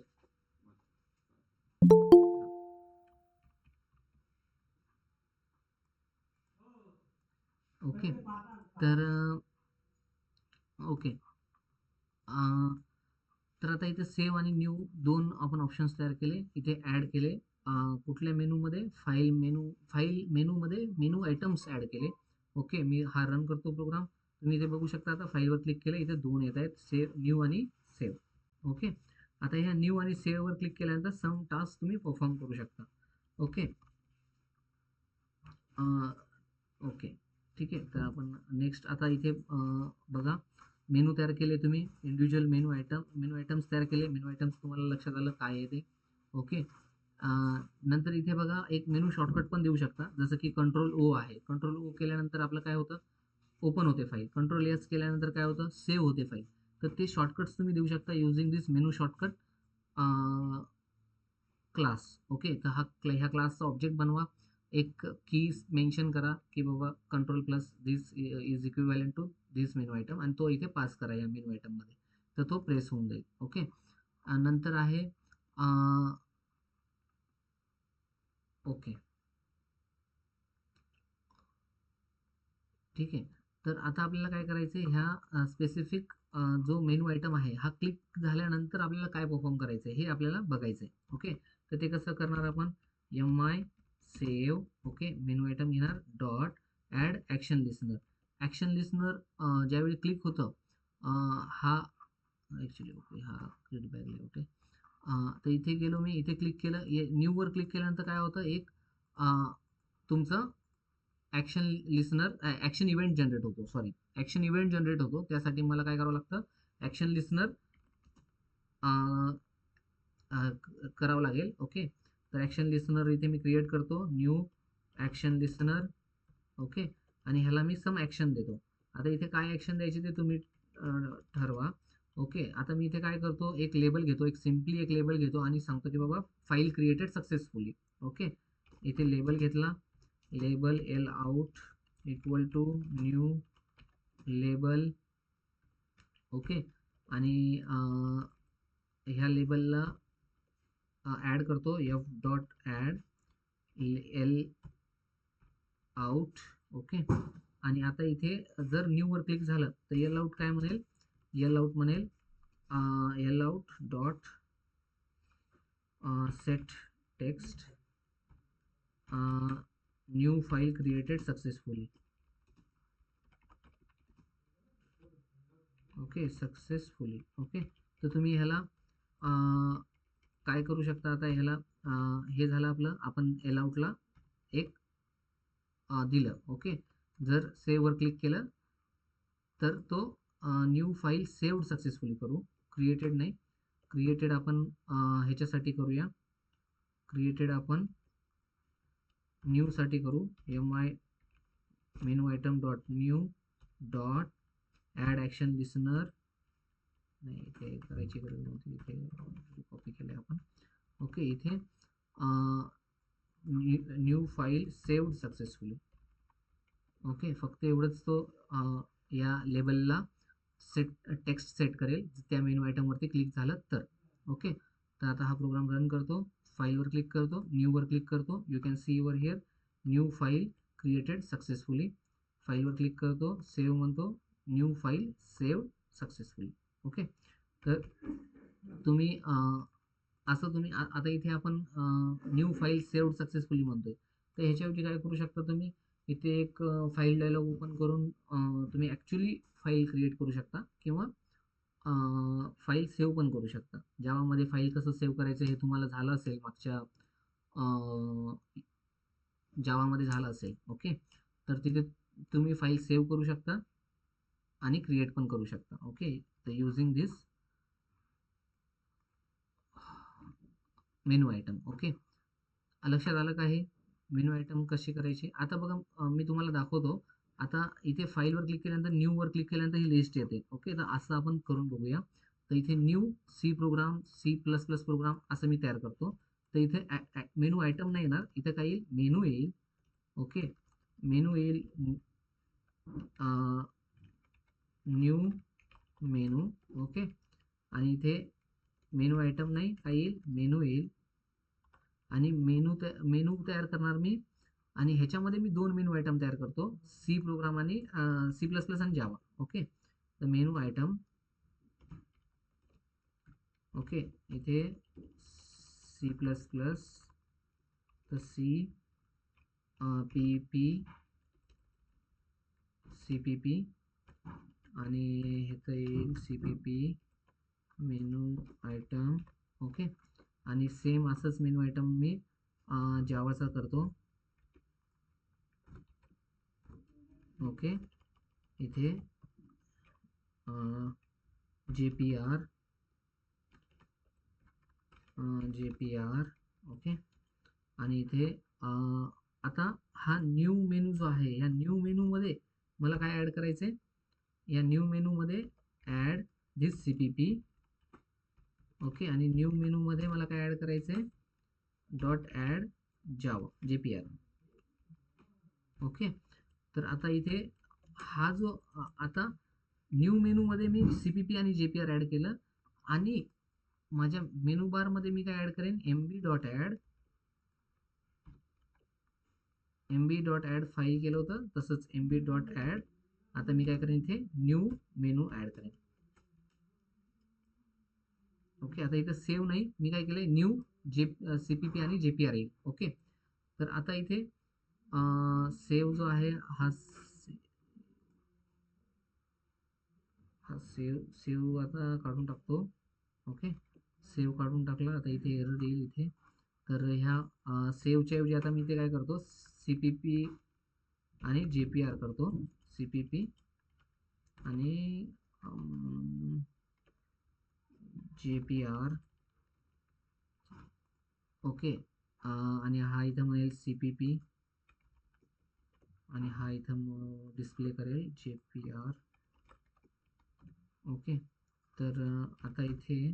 ओके. तर ओके. तर आता इथे सेव्ह आणि न्यू दोन आपण ऑप्शन्स तयार केले. इथे ॲड केले. कुठल्या मेनूमध्ये? फाईल मेनूमध्ये मेनू आयटम्स ॲड केले. ओके. मी हा रन करतो प्रोग्राम. तुम्ही इथे बघू शकता आता फाईलवर क्लिक केलं, इथे दोन येत आहेत, सेव्ह न्यू आणि सेव्ह. ओके. आता ह्या न्यू आणि सेव्हवर क्लिक केल्यानंतर सम टास्क तुम्ही परफॉर्म करू शकता. ओके. ओके. ठीक आहे. तर आपण नेक्स्ट आता इथे बघा, मेनू तयार केले तुम्ही, इंडिव्हिज्युअल मेनू आयटम्स तयार केले. मेनू आयटम्स तुम्हाला लक्षात आलं काय आहे ते. ओके. नंतर इथे बघा एक मेनू शॉर्टकट पण देऊ शकता, जसं की कंट्रोल ओ आहे. कंट्रोल ओ केल्यानंतर आपलं काय होतं? ओपन होते फाईल. कंट्रोल एस केल्यानंतर काय होतं? सेव्ह होते फाईल. तर ते शॉर्टकट्स तुम्ही देऊ शकता युझिंग दिस मेनू शॉर्टकट क्लास. ओके. तर ह्या क्लासचा ऑब्जेक्ट बनवा. एक की मेन्शन करा की बाबा control plus this is equivalent to this menu item, आणि तो इथे पास करा या मेनू आयटममध्ये. तर तो प्रेस होऊन जाईल. ओके. नंतर आहे ओके. ठीक आहे. तर आता आपल्याला काय करायचं आहे? ह्या स्पेसिफिक जो मेनू आयटम आहे हा क्लिक झाल्यानंतर आपल्याला काय परफॉर्म करायचं आहे हे आपल्याला बघायचं आहे. ओके. तर ते कसं करणार आपण? my save. Okay. Menu item घेणार, dot add action listener. Action listener ज्यावेळी क्लिक होतं, हा ॲक्च्युली ओके, हा फीडबॅक लेआउट आहे. तर इथे गेलो मी, इथे क्लिक केलं, न्यूवर क्लिक केल्यानंतर काय होतं? एक तुमचं action listener action event generate होतो. सॉरी, ॲक्शन इव्हेंट जनरेट होतो. त्यासाठी मला काय करावं लागतं? ॲक्शन लिस्नर करावं लागेल. ओके. तर ॲक्शन लिस्नर इथे मी क्रिएट करतो, न्यू ॲक्शन लिस्नर. ओके. आणि ह्याला मी सम ॲक्शन देतो. आता इथे काय ॲक्शन द्यायची ते तुम्ही ठरवा. ओके. आता मी इथे काय करतो? एक लेबल घेतो, एक लेबल घेतो आणि सांगतो की बाबा फाईल क्रिएटेड सक्सेसफुली. ओके. इथे लेबल घेतला, label L out equal to new label. Okay. आणि ह्या लेबलला ॲड करतो, F dot add L out. Okay. आणि आता इथे जर न्यूवर क्लिक झालं तर एल आउट काय म्हणेल? एल आउट म्हणेल L out dot set text new file created successfully. Okay. Successfully. Okay. तर तुम्ही ह्याला काय करू शकता? आता ह्याला हे झालं आपलं, आपण एल आउटला एक दिलं. ओके. जर सेव्हवर क्लिक केलं तर तो न्यू फाईल सेव्ड सक्सेसफुली करू. क्रिएटेड नाही, क्रिएटेड आपण ह्याच्यासाठी करूया. क्रिएटेड आपण न्यूसाठी करू. my menu item dot new dot add action listener. नाही, इथे करायची गरज नव्हती, इथे कॉपी केले आपण. ओके. इथे new file saved successfully. Okay. फक्त एवढंच तो या लेबलला टेक्स्ट सेट करेल त्या मेनू आयटमवरती क्लिक झालं तर. ओके. तर आता हा प्रोग्राम रन करतो, फाईलवर क्लिक करतो, न्यूवर क्लिक करतो. You can see your here new file created successfully. फाईलवर क्लिक करतो, सेव्ह म्हणतो, new file save successfully. Okay. तर तुम्ही असं तुम्ही आता इथे आपण न्यू फाईल सेव्ड सक्सेसफुली म्हणतोय. तर ह्याच्याऐवजी काय करू शकता तुम्ही? इथे एक फाईल डायलॉग ओपन करून तुम्ही ॲक्च्युली फाईल क्रिएट करू शकता किंवा फाईल सेव्ह पण करू शकता. जावामध्ये फाईल कसं सेव्ह करायचं हे तुम्हाला झालं असेल मागच्या जावामध्ये झालं असेल. ओके, तर तिथे तुम्ही फाईल सेव्ह करू शकता आणि क्रिएट पण करू शकता. ओके, तर युझिंग दिस मेनू आयटम. ओके, लक्षात आलं का हे मेनू आयटम कसे करायचे? आता बघा, मी तुम्हाला दाखवतो. आता इथे फाईलवर क्लिक केल्यानंतर न्यूवर क्लिक केल्यानंतर ही लिस्ट येते. ओके, तर असं आपण करून बघूया. तर इथे new C program, C++ program असं मी तयार करतो. तर इथे मेनू आयटम नाही येणार, इथे काय येईल, मेनू येईल. ओके, मेनू येईल, न्यू मेनू. ओके, आणि इथे मेनू आयटम नाही, काय येईल, मेनू येईल. आणि मेनू तयार करणार मी, आणि ह्याच्यामध्ये मी दोन मेनू आयटम तयार करतो, सी प्रोग्राम आणि C++ आणि जावा. ओके, तर मेनू आयटम. ओके, इथे C++, तर CPP आणि ह्याचं येईल CPP मेनू आयटम. ओके, आणि सेम असंच मेनू आयटम मी जावाचा करतो. ओके, इथे JPR. ओके, आणि इथे आता हा न्यू मेनू जो आहे, या न्यू मेनूमध्ये मला काय ॲड करायचं आहे, या न्यू मेनूमध्ये ॲड दिस CPP. ओके, आणि न्यू मेनूमध्ये मला काय ॲड करायचं आहे, डॉट ॲड जावा JPR. ओके, तर आता इथे हा जो आता न्यू मेनूमध्ये मी CPP आणि JPR ॲड केलं, आणि माझ्या मेनू बारमध्ये मी काय ॲड करेन, MB.add फाईल केलं होतं तसंच MB.add. आता मी काय करेन, इथे न्यू मेनू ॲड करेन. ओके, आता इथे सेव्ह नाही, मी काय केलंय, न्यू CPP आणि JPR येईल. ओके, तर आता इथे सेव्ह जो आहे हा सेव्ह आता काढून टाकतो. ओके, सेव्ह काढून टाकला. आता इथे एरर येईल इथे. तर ह्या सेव्हच्या ऐवजी आता मी ते काय करतो, CPP आणि JPR करतो. CPP आणि JPR. ओके, आणि हा इथं मिळेल CPP, आणि हा इथं डिस्प्ले करेल JPR. ओके, तर आता इथे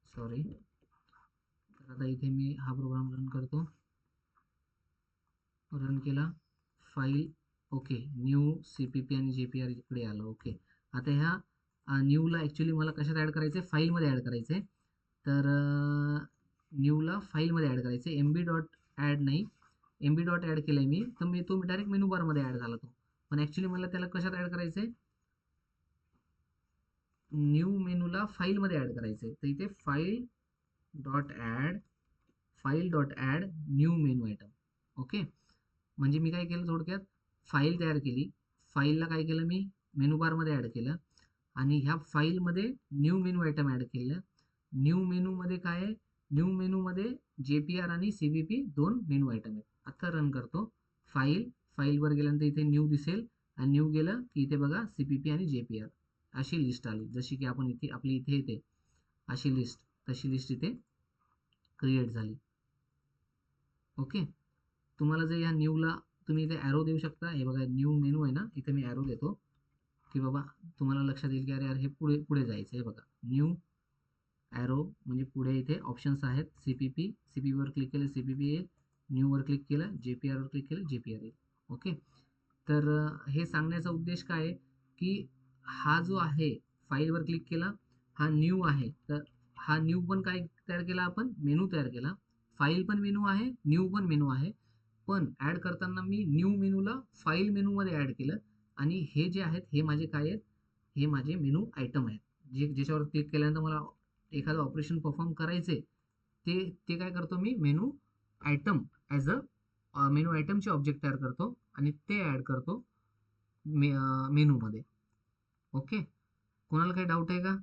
सॉरी, तर आता इथे मी हा प्रोग्राम रन करतो. रन केला, फाईल. ओके, न्यू CPP आणि JPR इकडे आलं. ओके, आता ह्या न्यूला ॲक्च्युली मला कशात ॲड करायचं आहे, फाईलमध्ये ॲड करायचं आहे. तर न्यूला फाईलमध्ये ॲड करायचं आहे, MB.add नाही, MB.add केलं आहे मी, तर तो डायरेक्ट मेनू बारमध्ये ॲड झाला तो. पण ॲक्च्युली मला त्याला कशात ॲड करायचं आहे, न्यू मेनूला फाईलमध्ये ॲड करायचं आहे. तर इथे फाईल.ॲड न्यू मेनू आयटम. ओके, म्हणजे मी काय केलं, थोडक्यात फाईल तयार केली, फाईलला काय केलं, मी मेनू बारमध्ये ॲड केलं, आणि ह्या फाईलमध्ये न्यू मेनू आयटम ॲड केलं. न्यू मेनूमध्ये काय आहे, न्यू मेनूमध्ये JPR आणि CPP दोन मेनू आयटम आहेत. आता रन करतो, फाईलवर गेल्यानंतर इथे न्यू दिसेल, आणि न्यू गेलं की इथे बघा CPP आणि JPR अशी लिस्ट आली, जशी की आपण इथे आपली इथे येते अशी लिस्ट, तशी लिस्ट इथे क्रिएट झाली. ओके, तुम्हाला जर ह्या न्यूला तुम्ही इथे ॲरो देऊ शकता. हे बघा, न्यू मेनू आहे ना, इथे मी ॲरो देतो की बाबा तुम्हाला लक्षात येईल की अरे हे पुढे पुढे जायचं. हे बघा, न्यू ॲरो म्हणजे पुढे इथे ऑप्शन्स आहेत. CPP वर क्लिक केलं CPP येईल, न्यूवर क्लिक केलं JPR वर क्लिक केलं JPR येईल. ओके, तर हे सांगण्याचा उद्देश काय आहे की हा जो आहे, फाईलवर क्लिक केला, हा न्यू आहे, तर हा न्यू पण काय तयार केला, आपण मेनू तयार केला. फाईल पण मेनू आहे, न्यू पण मेनू आहे, पण ॲड करताना मी न्यू मेनूला फाईल मेनूमध्ये ॲड केलं, आणि हे जे आहेत हे माझे काय आहेत, हे माझे मेनू आयटम आहेत, ज्याच्यावर क्लिक केल्यानंतर मला एखादं ऑपरेशन परफॉर्म करायचे, ते ते काय करतो, मी menu item as a menu आयटमचे ऑब्जेक्ट तयार करतो आणि ते ॲड करतो मेनूमध्ये. ओके, कोणाला काही डाऊट आहे का?